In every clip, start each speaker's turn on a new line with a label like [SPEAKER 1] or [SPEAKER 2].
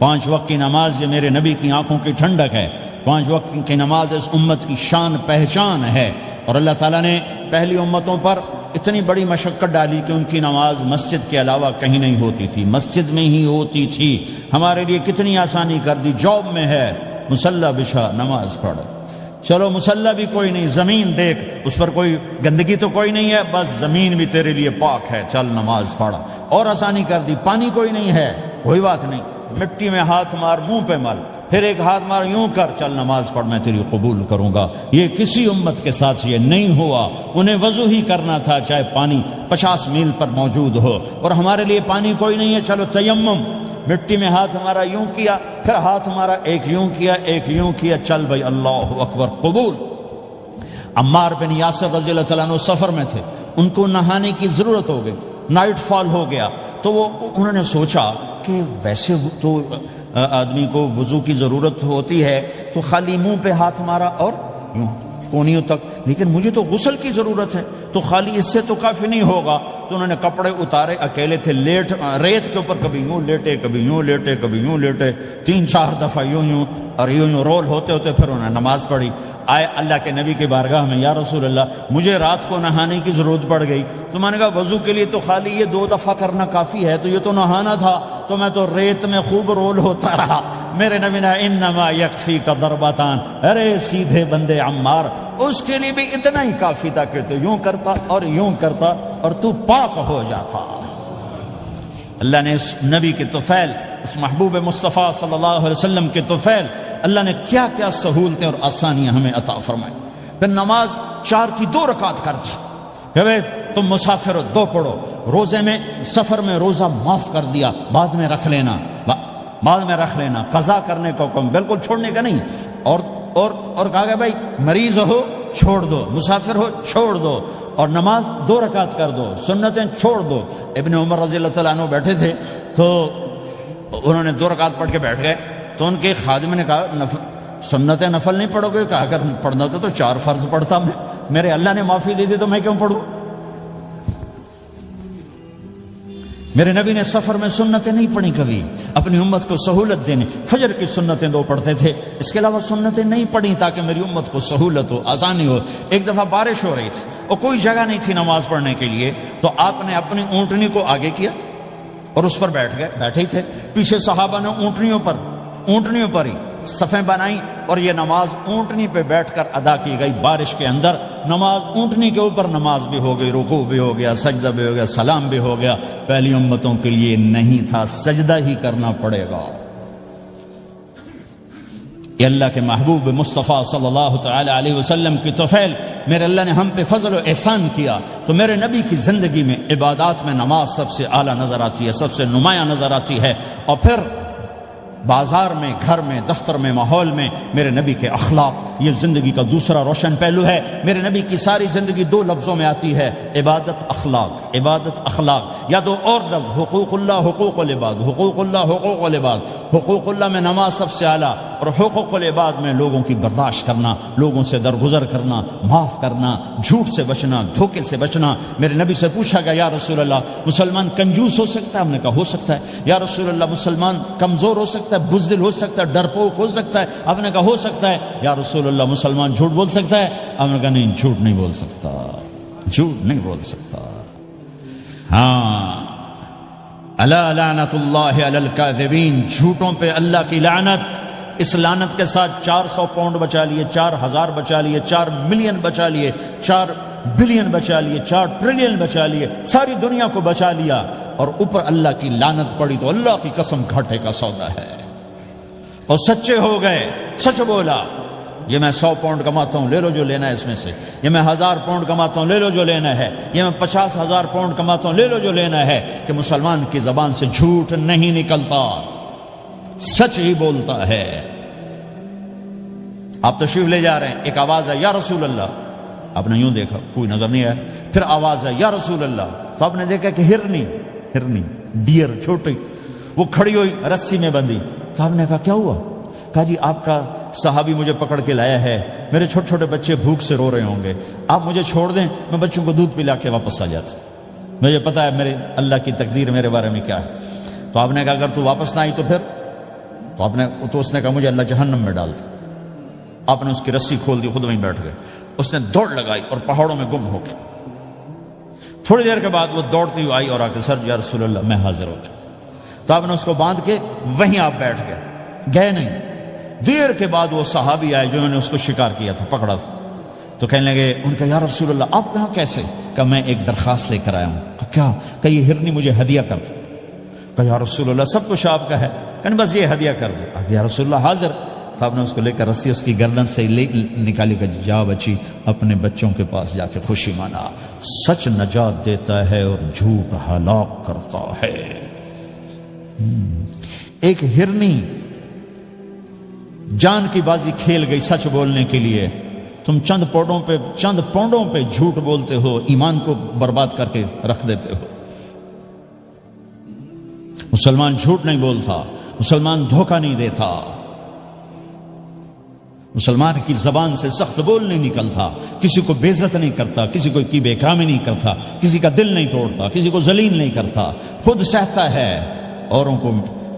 [SPEAKER 1] 5 وقت کی نماز یہ میرے نبی کی آنکھوں کی ٹھنڈک ہے، 5 وقت کی نماز اس امت کی شان پہچان ہے۔ اور اللہ تعالیٰ نے پہلی امتوں پر اتنی بڑی مشقت ڈالی کہ ان کی نماز مسجد کے علاوہ کہیں نہیں ہوتی تھی، مسجد میں ہی ہوتی تھی۔ ہمارے لیے کتنی آسانی کر دی، جاب میں ہے مصلی بچھا نماز پڑھ، چلو مصلی بھی کوئی نہیں، زمین دیکھ اس پر کوئی گندگی تو کوئی نہیں ہے، بس زمین بھی تیرے لیے پاک ہے، چل نماز پڑھ۔ اور آسانی کر دی، پانی کوئی نہیں ہے کوئی بات نہیں، مٹی میں ہاتھ مار، منہ پہ مل، پھر ایک ہاتھ مار، یوں کر، چل نماز پڑھ، میں تیری قبول کروں گا۔ یہ کسی امت کے ساتھ یہ نہیں ہوا، انہیں وضو ہی کرنا تھا چاہے پانی 50 میل پر موجود ہو۔ اور ہمارے لیے پانی کوئی نہیں ہے، چلو تیمم، مٹی میں ہاتھ ہمارا یوں کیا، پھر ہاتھ ہمارا ایک یوں کیا ایک یوں کیا، چل بھائی اللہ اکبر قبول۔ عمار بن یاسر رضی اللہ تعالیٰ عنہ سفر میں تھے، ان کو نہانے کی ضرورت ہو گئی، نائٹ فال ہو گیا، تو انہوں نے سوچا کہ ویسے تو آدمی کو وضو کی ضرورت ہوتی ہے تو خالی منہ پہ ہاتھ مارا اور یوں کونیوں تک، لیکن مجھے تو غسل کی ضرورت ہے، تو خالی اس سے تو کافی نہیں ہوگا۔ تو انہوں نے کپڑے اتارے، اکیلے تھے، ریت کے اوپر کبھی یوں لیٹے کبھی یوں لیٹے کبھی یوں لیٹے، 3-4 دفعہ یوں اور یوں رول ہوتے ہوتے پھر انہوں نے نماز پڑھی۔ آئے اللہ کے نبی کی بارگاہ میں، یا رسول اللہ مجھے رات کو نہانے کی ضرورت پڑ گئی، تو میں نے کہا وضو کے لیے تو خالی یہ 2 دفعہ کرنا کافی ہے، تو یہ تو نہانا تھا، تو میں تو ریت میں خوب رول ہوتا رہا۔ میرے نبی نے انما یکفیک ضربتان، ارے سیدھے بندے عمار، اس کے لیے بھی اتنا ہی کافی تھا کہ تو یوں کرتا اور یوں کرتا اور تو پاک ہو جاتا۔ اللہ نے اس نبی کے طفیل، اس محبوب مصطفیٰ صلی اللہ علیہ وسلم کے طفیل، اللہ نے کیا کیا سہولتیں اور آسانیاں ہمیں عطا فرمائی۔ پھر نماز 4 کی 2 رکعت کر دی کہ بھئی تم مسافر ہو 2 پڑھو، روزے میں سفر میں روزہ معاف کر دیا، بعد میں رکھ لینا، بعد میں رکھ لینا، قضا کرنے کو حکم، بالکل چھوڑنے کا نہیں۔ اور کہا کہ بھائی مریض ہو چھوڑ دو، مسافر ہو چھوڑ دو، اور نماز 2 رکعت کر دو، سنتیں چھوڑ دو۔ ابن عمر رضی اللہ تعالیٰ عنہ بیٹھے تھے تو انہوں نے 2 رکعت پڑھ کے بیٹھ گئے، تو ان کے خادم نے کہا سنتیں نفل نہیں پڑھو گے؟ کہا اگر پڑھنا تو 4 فرض پڑھتا میں، میرے اللہ نے معافی دے دی تو میں کیوں پڑھوں؟ میرے نبی نے سفر میں سنتیں نہیں پڑھی کبھی، اپنی امت کو سہولت دینے، فجر کی سنتیں 2 پڑھتے تھے، اس کے علاوہ سنتیں نہیں پڑھی تاکہ میری امت کو سہولت ہو، آسانی ہو۔ ایک دفعہ بارش ہو رہی تھی اور کوئی جگہ نہیں تھی نماز پڑھنے کے لیے، تو آپ نے اپنی اونٹنی کو آگے کیا اور اس پر بیٹھ گئے، بیٹھے ہی تھے، پیچھے صحابہ نے اونٹنیوں پر ہی صفیں بنائیں، اور یہ نماز اونٹنی پہ بیٹھ کر ادا کی گئی بارش کے اندر۔ نماز اونٹنی کے اوپر نماز بھی ہو گئی، رکوع بھی ہو گیا، سجدہ بھی ہو گیا، سلام بھی ہو گیا۔ پہلی امتوں کے لیے نہیں تھا، سجدہ ہی کرنا پڑے گا۔ یہ اللہ کے محبوب مصطفیٰ صلی اللہ تعالی علیہ وسلم کی طفیل، میرے اللہ نے ہم پہ فضل و احسان کیا، تو میرے نبی کی زندگی میں عبادات میں نماز سب سے اعلیٰ نظر آتی ہے، سب سے نمایاں نظر آتی ہے۔ اور پھر بازار میں، گھر میں، دفتر میں، ماحول میں میرے نبی کے اخلاق، یہ زندگی کا دوسرا روشن پہلو ہے۔ میرے نبی کی ساری زندگی 2 لفظوں میں آتی ہے، عبادت اخلاق، عبادت اخلاق، یا 2 اور لفظ، حقوق اللہ حقوق العباد، حقوق اللہ حقوق العباد۔ حقوق اللہ میں نماز سب سے اعلیٰ، اور حقوق العباد میں لوگوں کی برداشت کرنا، لوگوں سے درگزر کرنا، معاف کرنا، جھوٹ سے بچنا، دھوکے سے بچنا۔ میرے نبی سے پوچھا گیا یا رسول اللہ مسلمان کنجوس ہو سکتا ہے؟ ہم نے کہا ہو سکتا ہے۔ یا رسول اللہ مسلمان کمزور ہو سکتا ہے، بزدل ہو سکتا ہے، ڈرپوک ہو سکتا ہے؟ آپ نے کہا ہو سکتا ہے۔ یا رسول اللہ مسلمان جھوٹ بول سکتا ہے؟ آپ نے کہا نہیں، جھوٹ نہیں بول سکتا، جھوٹ نہیں بول سکتا۔ ہاں، الا لعنت اللہ علی الکاذبین، جھوٹوں پہ اللہ کی لعنت۔ اس لعنت کے ساتھ 400 پاؤنڈ بچا لیے، 4000 بچا لیے، 4 ملین بچا لیے، 4 بلین بچا لیے، 4 ٹریلین بچا لیے، ساری دنیا کو بچا لیا، اور اوپر اللہ کی لعنت پڑی تو اللہ کی قسم گھاٹے کا سودا ہے۔ اور سچے ہو گئے، سچ بولا، یہ میں 100 پاؤنڈ کماتا ہوں، لے لو جو لینا ہے اس میں سے، یہ میں 1000 پاؤنڈ کماتا ہوں، لے لو جو لینا ہے، یہ میں 50,000 پاؤنڈ کماتا ہوں، لے لو جو لینا ہے۔ کہ مسلمان کی زبان سے جھوٹ نہیں نکلتا، سچ ہی بولتا ہے۔ آپ تشریف لے جا رہے ہیں، ایک آواز ہے یا رسول اللہ، آپ نے یوں دیکھا کوئی نظر نہیں آیا، پھر آواز ہے یا رسول اللہ، تو آپ نے دیکھا کہ ہرنی ڈیئر چھوٹی وہ کھڑی ہوئی رسی میں بندھی، تو آپ نے کہا کیا ہوا؟ کہا جی آپ کا صحابی مجھے پکڑ کے لایا ہے، میرے چھوٹے چھوٹے بچے بھوک سے رو رہے ہوں گے، آپ مجھے چھوڑ دیں، میں بچوں کو دودھ پلا کے واپس آ جاتا، مجھے پتا ہے میرے اللہ کی تقدیر میرے بارے میں کیا ہے۔ تو آپ نے کہا اگر تو واپس نہ آئی تو پھر تو اس نے کہا مجھے اللہ جہنم میں ڈال دے۔ آپ نے اس کی رسی کھول دی، خود وہیں بیٹھ گئے۔ اس نے دوڑ لگائی اور پہاڑوں میں گم ہو گئی۔ تھوڑی دیر کے بعد وہ دوڑتی ہوئی آئی اور آ کے سر یا رسول اللہ میں حاضر ہو گیا۔ تو آپ نے اس کو باندھ کے وہیں آپ بیٹھ گئے نہیں۔ دیر کے بعد وہ صحابی آئے جنہوں نے اس کو شکار کیا تھا، پکڑا تھا، تو کہنے لگے، ان کا یا رسول اللہ آپ یہاں کیسے؟ کہا میں ایک درخواست لے کر آیا ہوں۔ کہا کیا؟ کہ یہ ہرنی مجھے ہدیہ کر دو۔ کہا یا رسول اللہ سب کچھ آپ کا ہے، کہنے بس یہ ہدیہ کر دو۔ یا رسول اللہ حاضر۔ تو آپ نے اس کو لے کر رسی اس کی گردن سے نکالی، کہ جا بچی اپنے بچوں کے پاس جا کے خوشی منا، سچ نجات دیتا ہے اور جھوٹ ہلاک کرتا ہے۔ ایک ہرنی جان کی بازی کھیل گئی سچ بولنے کے لیے، تم چند پونڈوں پہ جھوٹ بولتے ہو، ایمان کو برباد کر کے رکھ دیتے ہو۔ مسلمان جھوٹ نہیں بولتا، مسلمان دھوکہ نہیں دیتا، مسلمان کی زبان سے سخت بول نہیں نکلتا، کسی کو بے عزت نہیں کرتا، کسی کو کی بے اکرامی نہیں کرتا، کسی کا دل نہیں توڑتا، کسی کو ذلیل نہیں کرتا، خود سہتا ہے،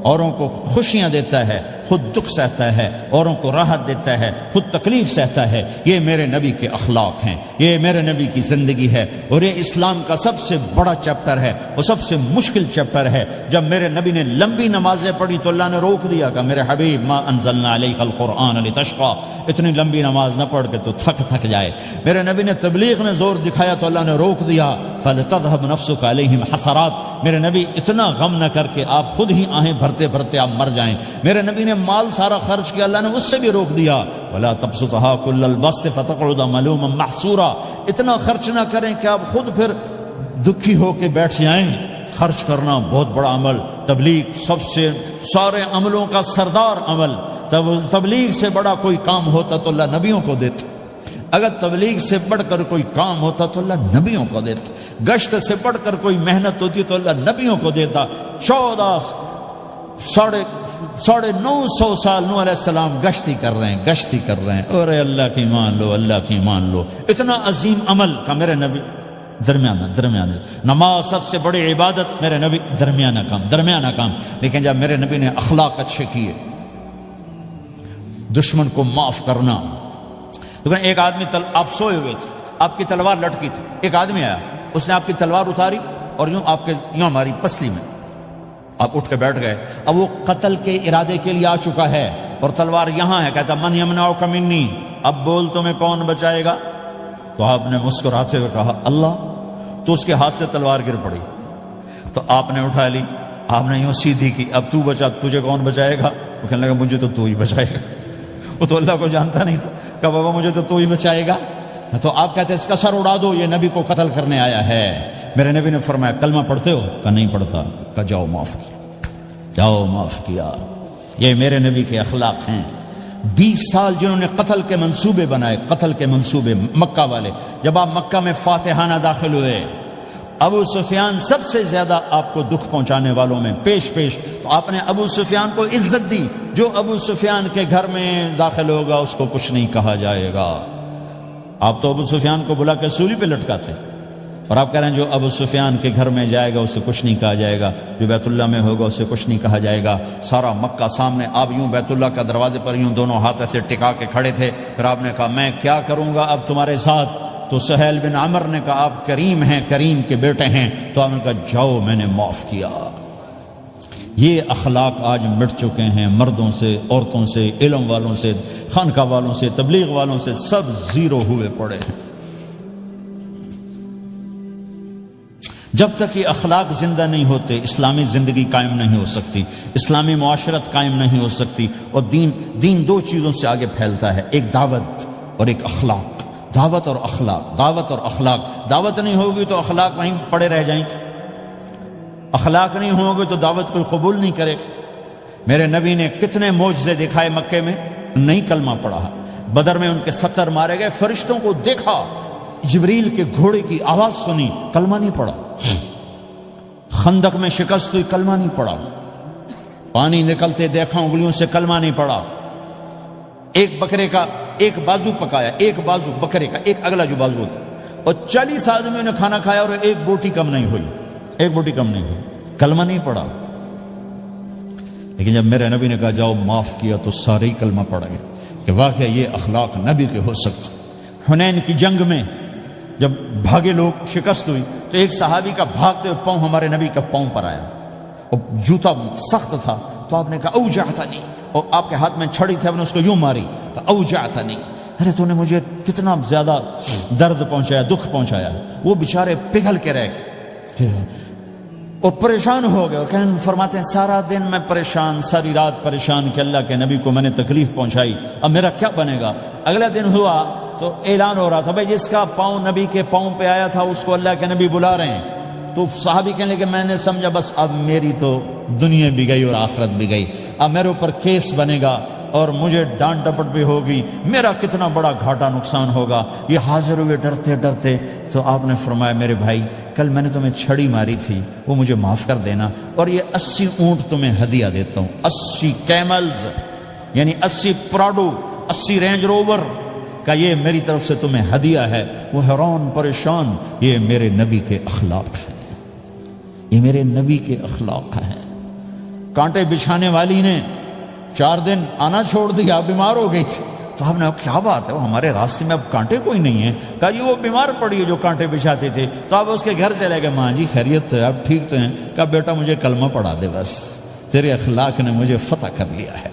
[SPEAKER 1] اوروں کو خوشیاں دیتا ہے، خود دکھ سہتا ہے، اوروں کو راحت دیتا ہے، خود تکلیف سہتا ہے۔ یہ میرے نبی کے اخلاق ہیں، یہ میرے نبی کی زندگی ہے، اور یہ اسلام کا سب سے بڑا چیپٹر ہے، وہ سب سے مشکل چیپٹر ہے۔ جب میرے نبی نے لمبی نمازیں پڑھی تو اللہ نے روک دیا کہ میرے حبیب ما انزلنا علیک القرآن لتشقى، اتنی لمبی نماز نہ پڑھ کے تو تھک جائے۔ میرے نبی نے تبلیغ میں زور دکھایا تو اللہ نے روک دیا، فلتذهب نفسك علیہم حسرات، میرے نبی اتنا غم نہ کر کے آپ خود ہی آہیں بھرتے بھرتے آپ مر جائیں۔ میرے نبی نے مال سارا خرچ کیا، اللہ نے اس سے بھی روک دیا، ولا تبسطها كل البسط فتقعد ملوما محسورا، اتنا خرچ نہ کریں کہ آپ خود پھر دکھی ہو کے بیٹھ جائیں۔ خرچ کرنا بہت بڑا عمل، تبلیغ سب سے سارے عملوں کا سردار عمل، تبلیغ سے بڑا کوئی کام ہوتا تو اللہ نبیوں کو دیتا، اگر تبلیغ سے بڑھ کر کوئی کام ہوتا تو اللہ نبیوں کو دیتا، گشت سے بڑھ کر کوئی محنت ہوتی تو اللہ نبیوں کو دیتا۔ 950 سال نوح علیہ السلام گشتی کر رہے ہیں، اور اللہ کی مان لو، اتنا عظیم عمل کا میرے نبی درمیانہ نماز سب سے بڑی عبادت، میرے نبی درمیانہ کام، لیکن جب میرے نبی نے اخلاق اچھے کیے، دشمن کو معاف کرنا۔ لیکن ایک آدمی آپ سوئے ہوئے تھے، آپ کی تلوار لٹکی تھی، ایک آدمی آیا، اس نے آپ کی تلوار اتاری اور یوں ہماری پسلی میں، آپ اٹھ کے بیٹھ گئے۔ اب وہ قتل کے ارادے کے لیے آ چکا ہے اور تلوار یہاں ہے، کہتا من یمنعک منی، اب بول تمہیں کون بچائے گا؟ تو آپ نے مسکراتے ہوئے کہا اللہ، تو اس کے ہاتھ سے تلوار گر پڑی، تو آپ نے اٹھا لی، آپ نے یوں سیدھی کی، اب تو بچا، تجھے کون بچائے گا؟ وہ کہنے لگا مجھے تو ہی بچائے گا۔ وہ تو اللہ کو جانتا نہیں تھا، کہا بابا مجھے تو ہی بچائے گا۔ تو آپ کہتے ہیں اس کا سر اڑا دو، یہ نبی کو قتل کرنے آیا ہے۔ میرے نبی نے فرمایا کلمہ پڑھتے ہو؟ کہا نہیں پڑھتا۔ کہا جاؤ معاف کیا۔ یہ میرے نبی کے اخلاق ہیں۔ 20 سال جنہوں نے قتل کے منصوبے بنائے، قتل کے منصوبے، مکہ والے، جب آپ مکہ میں فاتحانہ داخل ہوئے، ابو سفیان سب سے زیادہ آپ کو دکھ پہنچانے والوں میں پیش، تو آپ نے ابو سفیان کو عزت دی۔ جو ابو سفیان کے گھر میں داخل ہوگا اس کو کچھ نہیں کہا جائے گا۔ آپ تو ابو سفیان کو بلا کے سولی پہ لٹکاتے، اور آپ کہہ رہے ہیں جو ابو سفیان کے گھر میں جائے گا اسے کچھ نہیں کہا جائے گا، جو بیت اللہ میں ہوگا اسے کچھ نہیں کہا جائے گا۔ سارا مکہ سامنے، آپ یوں بیت اللہ کا دروازے پر یوں دونوں ہاتھ ایسے ٹکا کے کھڑے تھے۔ پھر آپ نے کہا میں کیا کروں گا اب تمہارے ساتھ؟ تو سہیل بن عمر نے کہا آپ کریم ہیں، کریم کے بیٹے ہیں۔ تو آپ نے کہا جاؤ میں نے معاف کیا۔ یہ اخلاق آج مٹ چکے ہیں، مردوں سے، عورتوں سے، علم والوں سے، خانقاہ والوں سے، تبلیغ والوں سے، سب زیرو ہوئے پڑے ہیں۔ جب تک یہ اخلاق زندہ نہیں ہوتے اسلامی زندگی قائم نہیں ہو سکتی، اسلامی معاشرت قائم نہیں ہو سکتی۔ اور دین دو چیزوں سے آگے پھیلتا ہے، ایک دعوت اور ایک اخلاق۔ دعوت اور اخلاق، دعوت نہیں ہوگی تو اخلاق وہیں پڑے رہ جائیں گے، اخلاق نہیں ہوں گے تو دعوت کوئی قبول نہیں کرے گا۔ میرے نبی نے کتنے معجزے دکھائے مکے میں، نہیں کلمہ پڑھا۔ بدر میں ان کے 70 مارے گئے، فرشتوں کو دیکھا، جبریل کے گھوڑے کی آواز سنی، کلمہ نہیں پڑھا۔ خندق میں شکست ہوئی، کلمہ نہیں پڑھا۔ پانی نکلتے دیکھا، انگلیوں سے، کلمہ نہیں پڑھا۔ ایک بکرے کا ایک بازو پکایا، ایک بازو بکرے کا، ایک اگلا جو بازو ہوتا، اور 40 آدمیوں نے کھانا کھایا اور ایک بوٹی کم نہیں ہوئی، کلمہ نہیں پڑھا۔ لیکن جب میرے نبی نے کہا جاؤ معاف کیا تو سارے ہی کلمہ پڑ گئے کہ واقعہ یہ اخلاق نبی کے ہو سکتے۔ حنین کی جنگ میں جب بھاگے لوگ، شکست ہوئی، تو ایک صحابی کا بھاگتے ہوئے پاؤں ہمارے نبی کا پاؤں پر آیا، اور جوتا سخت تھا، تو آپ نے کہا اوجعتنی، اور آپ کے ہاتھ میں چھڑی تھی، آپ نے اس کو یوں ماری تو اوجعتنی، ارے تو نے مجھے کتنا زیادہ درد پہنچایا، دکھ پہنچایا۔ وہ بیچارے پگھل کے رہ گئے اور پریشان ہو گئے، اور فرماتے ہیں سارا دن میں پریشان، ساری رات پریشان کہ اللہ کے نبی کو میں نے تکلیف پہنچائی، اب میرا کیا بنے گا۔ اگلا دن ہوا تو اعلان ہو رہا تھا، بھائی جس کا پاؤں نبی کے پاؤں پہ آیا تھا اس کو اللہ کے نبی بلا رہے ہیں۔ تو صحابی کہنے لگے میں نے سمجھا بس اب میری تو دنیا بھی گئی اور آخرت بھی گئی، اب میرے اوپر کیس بنے گا اور مجھے ڈانٹ ڈپٹ بھی ہوگی، میرا کتنا بڑا گھاٹا نقصان ہوگا۔ یہ حاضر ہوئے ڈرتے ڈرتے، تو آپ نے فرمایا میرے بھائی کل میں نے تمہیں چھڑی ماری تھی، وہ مجھے معاف کر دینا، اور یہ 80 اونٹ تمہیں ہدیہ دیتا ہوں، 80 کیملز یعنی 80 پراڈو، 80 رینج روور کا یہ میری طرف سے تمہیں ہدیہ ہے۔ وہ حیران پریشان، یہ میرے نبی کے اخلاق ہیں، یہ میرے نبی کے اخلاق ہیں۔ کانٹے بچھانے والی نے 4 دن آنا چھوڑ دیا، بیمار ہو گئی تھی، تو ہم نے کیا بات ہے، وہ ہمارے راستے میں اب کانٹے کوئی نہیں ہے، کہا جی وہ بیمار پڑی ہے جو کانٹے بچھاتے تھے، تو آپ اس کے گھر چلے گئے، ماں جی خیریت ہے، آپ ٹھیک تو ہیں؟ کہا بیٹا مجھے کلمہ پڑھا دے، بس تیرے اخلاق نے مجھے فتح کر لیا ہے۔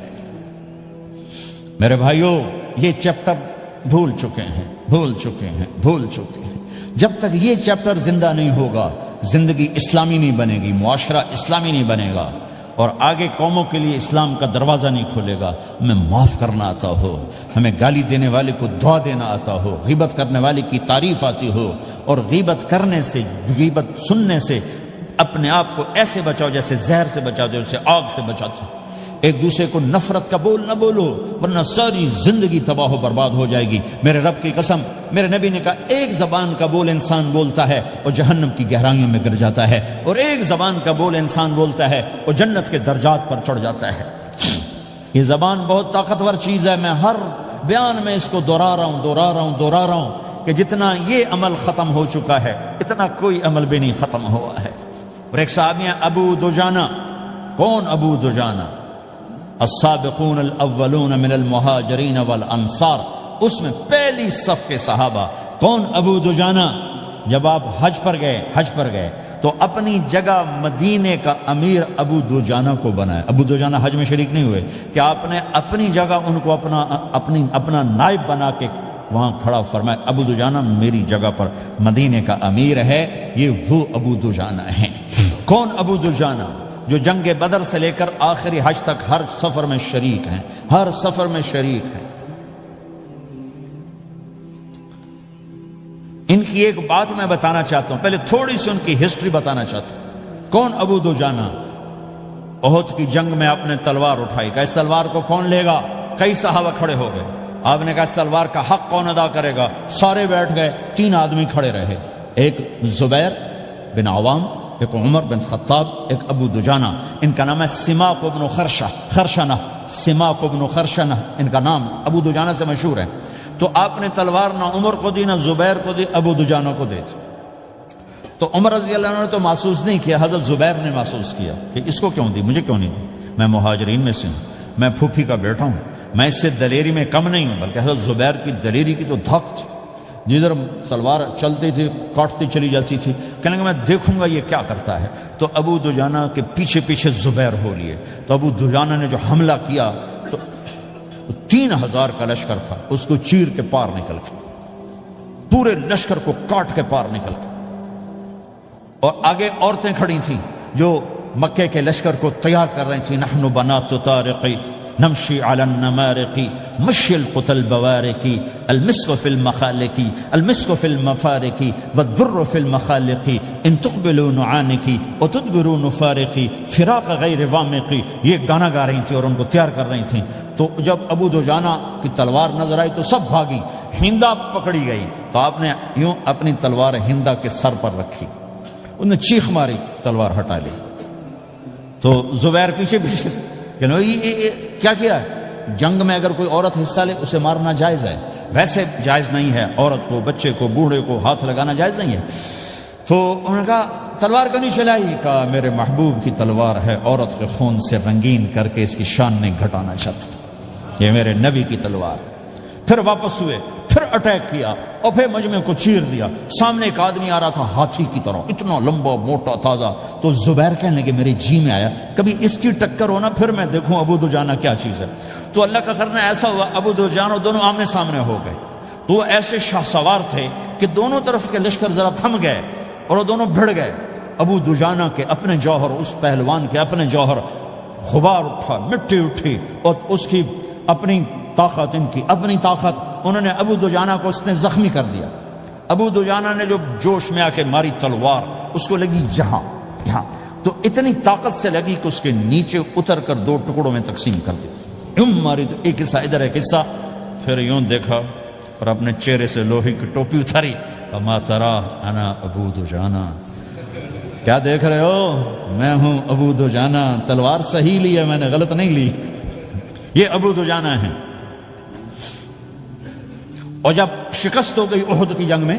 [SPEAKER 1] میرے بھائیوں یہ چیپٹر بھول چکے ہیں۔ جب تک یہ چیپٹر زندہ نہیں ہوگا زندگی اسلامی نہیں بنے گی، معاشرہ اسلامی نہیں بنے گا، اور آگے قوموں کے لیے اسلام کا دروازہ نہیں کھلے گا۔ ہمیں معاف کرنا آتا ہو، ہمیں گالی دینے والے کو دعا دینا آتا ہو، غیبت کرنے والے کی تعریف آتی ہو، اور غیبت کرنے سے، غیبت سننے سے اپنے آپ کو ایسے بچاؤ جیسے زہر سے بچاتے ہو، اسے آگ سے بچاتے ہو۔ ایک دوسرے کو نفرت کا بول نہ بولو ورنہ ساری زندگی تباہ و برباد ہو جائے گی۔ میرے رب کی قسم، میرے نبی نے کہا ایک زبان کا بول انسان بولتا ہے اور جہنم کی گہرائیوں میں گر جاتا ہے، اور ایک زبان کا بول انسان بولتا ہے اور جنت کے درجات پر چڑھ جاتا ہے۔ یہ زبان بہت طاقتور چیز ہے، میں ہر بیان میں اس کو دہرا رہا ہوں کہ جتنا یہ عمل ختم ہو چکا ہے اتنا کوئی عمل بھی نہیں ختم ہوا ہے۔ اور ایک صحابی ہیں ابو دجانہ۔ کون ابو دجانہ؟ السابقون الاولون من المہاجرین والانصار، اس میں پہلی صف کے صحابہ۔ کون ابو دجانہ؟ جب آپ حج پر گئے تو اپنی جگہ مدینے کا امیر ابو دجانہ کو بنایا۔ ابو دجانہ حج میں شریک نہیں ہوئے کہ آپ نے اپنی جگہ ان کو اپنا نائب بنا کے وہاں کھڑا فرمایا ابو دجانہ میری جگہ پر مدینے کا امیر ہے، یہ وہ ابو دجانہ ہیں۔ کون ابو دجانہ؟ جو جنگ بدر سے لے کر آخری حج تک ہر سفر میں شریک ہیں، ان کی ایک بات میں بتانا چاہتا ہوں، پہلے تھوڑی سی ان کی ہسٹری بتانا چاہتا ہوں۔ کون ابو دجانہ؟ احد کی جنگ میں آپ نے تلوار اٹھائی، کہ اس تلوار کو کون لے گا؟ کئی صحابہ کھڑے ہو گئے، آپ نے کہا اس تلوار کا حق کون ادا کرے گا؟ سارے بیٹھ گئے، 3 آدمی کھڑے رہے، ایک زبیر بن عوام، ایک عمر بن خطاب، ایک ابو دجانہ۔ ان کا نام ہے سماک بن خرشنہ، ان کا نام ابو دجانہ سے مشہور ہے۔ تو آپ نے تلوار نہ عمر کو دی، نہ زبیر کو دی، ابو دجانہ کو دی۔ تو عمر رضی اللہ عنہ نے تو محسوس نہیں کیا، حضرت زبیر نے محسوس کیا کہ اس کو کیوں دی، مجھے کیوں نہیں دی؟ میں مہاجرین میں سے ہوں، میں پھوپھی کا بیٹا ہوں، میں اس سے دلیری میں کم نہیں ہوں۔ بلکہ حضرت زبیر کی دلیری کی تو دھک تھی، جدھر سلوار چلتی تھی کاٹتی چلی جاتی تھی، کہنے کہ میں دیکھوں گا یہ کیا کرتا ہے۔ تو ابو دجانہ کے پیچھے پیچھے زبیر ہو لیے، تو ابو دجانہ نے جو حملہ کیا تو 3000 کا لشکر تھا، اس کو چیر کے پار نکل کے، پورے لشکر کو کاٹ کے پار نکل کے، اور آگے عورتیں کھڑی تھیں جو مکے کے لشکر کو تیار کر رہی تھیں۔ نحن بنات طارقی نمشی علی النمارق مشی القتل بوارق المسک فی المخالق المسک فی المفارق والضر فی المخالق ان تقبلوا نعانقی وتدبروا نفارقی فراق غیر وامقی۔ یہ گانا گا رہی تھی اور ان کو تیار کر رہی تھیں۔ تو جب ابو دجانہ کی تلوار نظر آئی تو سب بھاگی، ہندا پکڑی گئی، تو آپ نے یوں اپنی تلوار ہندا کے سر پر رکھی، انہوں نے چیخ ماری، تلوار ہٹا لی۔ تو زبیر پیچھے پیچھے کہ کیا کیا ہے؟ جنگ میں اگر کوئی عورت حصہ لے اسے مارنا جائز ہے، ویسے جائز نہیں ہے، عورت کو، بچے کو، بوڑھے کو ہاتھ لگانا جائز نہیں ہے۔ تو انہوں نے کہا تلوار کیوں نہیں چلائی؟ کہا میرے محبوب کی تلوار ہے، عورت کے خون سے رنگین کر کے اس کی شان نہیں گھٹانا چاہتا، یہ میرے نبی کی تلوار۔ پھر واپس ہوئے، پھر اٹیک کیا اور پھر مجمع کو چیر دیا۔ سامنے ایک آدمی آ رہا تھا ہاتھی کی طرح، اتنا لمبا موٹا تازہ، تو زبیر کہنے لگے میرے جی میں آیا کبھی اس کی ٹکر ہونا پھر میں دیکھوں ابو دجانہ کیا چیز ہے۔ تو اللہ کا کرنا ایسا ہوا ابو دجانہ دونوں آمنے سامنے ہو گئے، تو وہ ایسے شاہ سوار تھے کہ دونوں طرف کے لشکر ذرا تھم گئے اور وہ دونوں بھڑ گئے۔ ابو دجانہ کے اپنے جوہر، اس پہلوان کے اپنے جوہر، غبار اٹھا، مٹی اٹھی، اور اس کی اپنی طاقت، ان کی اپنی طاقت، انہوں نے ابو دجانہ کو اس نے زخمی کر دیا۔ ابو دجانہ نے جو جوش میں آ کے ماری تلوار، اس کو لگی یہاں، تو اتنی طاقت سے لگی کہ اس کے نیچے اتر کر 2 ٹکڑوں میں تقسیم کر دی، یوں ماری، تو ایک حصہ ادھر ایک حصہ، پھر یوں دیکھا اور اپنے چہرے سے لوہے کی ٹوپی اتاری، اما ترا انا ابو دجانہ، کیا دیکھ رہے ہو؟ میں ہوں ابو دجانہ، تلوار صحیح لی ہے میں نے، غلط نہیں لی، یہ ابو دجانہ ہیں۔ اور جب شکست ہو گئی احد کی جنگ میں،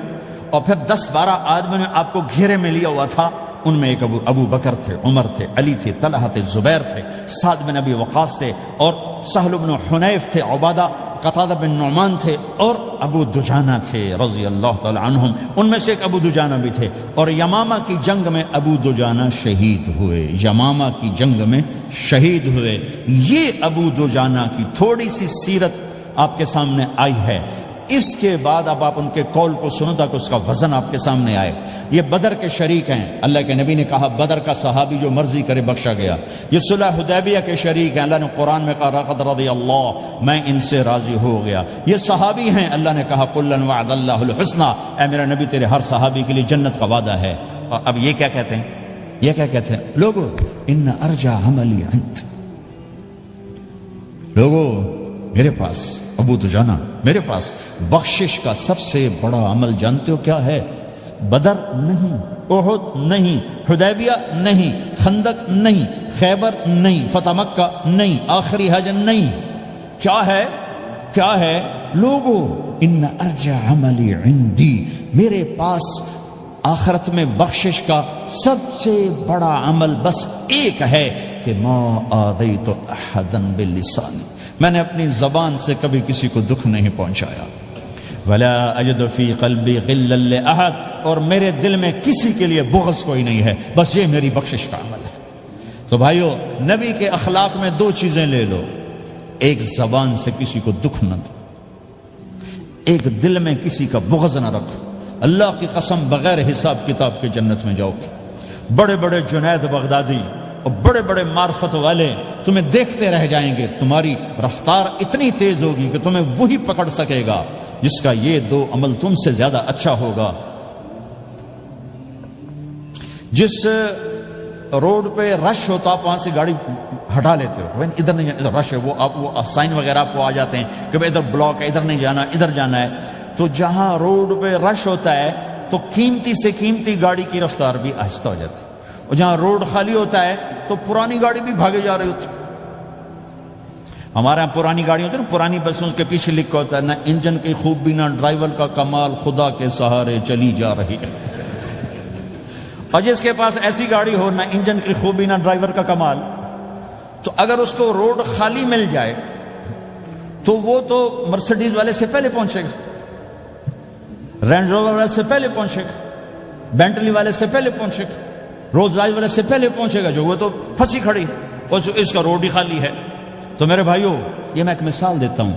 [SPEAKER 1] اور پھر 10-12 آدمی نے آپ کو گھیرے میں لیا ہوا تھا، ان میں ایک ابو بکر تھے، عمر تھے، علی تھے، طلحہ تھے، زبیر تھے، سعد بن ابی وقاص تھے، اور سہل بن حنیف تھے، عبادہ قتادہ بن نعمان تھے، اور ابو دجانہ تھے رضی اللہ تعالی عنہم، ان میں سے ایک ابو دجانہ بھی تھے۔ اور یمامہ کی جنگ میں ابو دجانہ شہید ہوئے، یمامہ کی جنگ میں شہید ہوئے۔ یہ ابو دجانہ کی تھوڑی سی سیرت آپ کے سامنے آئی ہے۔ اس کے بعد اب آپ ان کے قول کو سنو تاکہ اس کا وزن آپ کے سامنے آئے۔ یہ بدر کے شریک ہیں، اللہ کے نبی نے کہا بدر کا صحابی جو مرضی کرے بخشا گیا۔ یہ صلح حدیبیہ کے شریک ہیں، اللہ نے قرآن میں کہا لقد رضی اللہ، میں ان سے راضی ہو گیا۔ یہ صحابی ہیں، اللہ نے کہا کلا وعد اللہ الحسنی، اے میرا نبی تیرے ہر صحابی کے لیے جنت کا وعدہ ہے۔ اور اب یہ کیا کہتے ہیں؟ یہ کیا کہتے ہیں لوگو؟ ان ارجع عملی عند، لوگو میرے پاس، ابو دجانہ میرے پاس بخشش کا سب سے بڑا عمل جانتے ہو کیا ہے؟ بدر نہیں، احد نہیں، حدیبیہ نہیں، خندق نہیں، خیبر نہیں، فتح مکہ نہیں، آخری حج نہیں، کیا ہے؟ کیا ہے لوگو؟ ان ارجع عملی عندی، میرے پاس آخرت میں بخشش کا سب سے بڑا عمل بس ایک ہے کہ ما آذیت احدا بلسانی، میں نے اپنی زبان سے کبھی کسی کو دکھ نہیں پہنچایا۔ ولا اجد فی قلبی غلا لاحد، اور میرے دل میں کسی کے لیے بغض کوئی نہیں ہے، بس یہ میری بخشش کا عمل ہے۔ تو بھائیو، نبی کے اخلاق میں 2 چیزیں لے لو، ایک زبان سے کسی کو دکھ نہ دو، ایک دل میں کسی کا بغض نہ رکھو۔ اللہ کی قسم بغیر حساب کتاب کے جنت میں جاؤ گے۔ بڑے بڑے جنید بغدادی اور بڑے بڑے معرفت والے تمہیں دیکھتے رہ جائیں گے، تمہاری رفتار اتنی تیز ہوگی کہ تمہیں وہی پکڑ سکے گا جس کا یہ 2 عمل تم سے زیادہ اچھا ہوگا۔ جس روڈ پہ رش ہوتا آپ وہاں سے گاڑی ہٹا لیتے ہو، ادھر نہیں جانا، ادھر رش ہے، وہ سائن وغیرہ آپ کو آ جاتے ہیں کہ ادھر بلاک ہے، ادھر نہیں جانا، ادھر جانا ہے۔ تو جہاں روڈ پہ رش ہوتا ہے تو قیمتی سے قیمتی گاڑی کی رفتار بھی آہستہ ہو جاتی ہے، اور جہاں روڈ خالی ہوتا ہے تو پرانی گاڑی بھی بھاگے جا رہی ہوتی۔ ہمارے یہاں پرانی گاڑی ہوتی ہے نا، پرانی بسوں کے پیچھے لکھا ہوتا ہے نہ انجن کی خوبی نہ ڈرائیور کا کمال، خدا کے سہارے چلی جا رہی ہے۔ اور جس کے پاس ایسی گاڑی ہو، نہ انجن کی خوبی نہ ڈرائیور کا کمال، تو اگر اس کو روڈ خالی مل جائے تو وہ تو مرسیڈیز والے سے پہلے پہنچے گا، رینج روور والے سے پہلے پہنچے گا، بینٹلی والے سے پہلے پہنچے گا، روز رائز والے سے پہلے پہنچے گا، جو وہ تو پھنسی کھڑی، اور اس کا روڈ ہی خالی ہے۔ تو میرے بھائیو، یہ میں ایک مثال دیتا ہوں،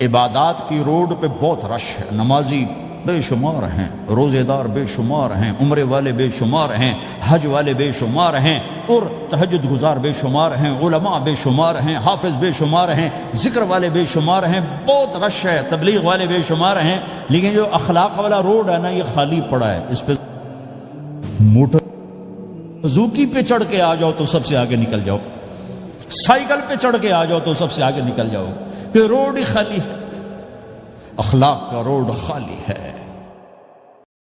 [SPEAKER 1] عبادات کی روڈ پہ بہت رش ہے، نمازی بے شمار ہیں، روزے دار بے شمار ہیں، عمرے والے بے شمار ہیں، حج والے بے شمار ہیں، اور تہجد گزار بے شمار ہیں، علماء بے شمار ہیں، حافظ بے شمار ہیں، ذکر والے بے شمار ہیں، بہت رش ہے، تبلیغ والے بے شمار ہیں، لیکن جو اخلاق والا روڈ ہے نا، یہ خالی پڑا ہے۔ اس پہ موٹر زوکی پہ چڑھ کے آ جاؤ تو سب سے آگے نکل جاؤ، سائیکل پہ چڑھ کے آ جاؤ تو سب سے آگے نکل جاؤ، کہ روڈ ہی خالی ہے، اخلاق کا روڈ خالی ہے۔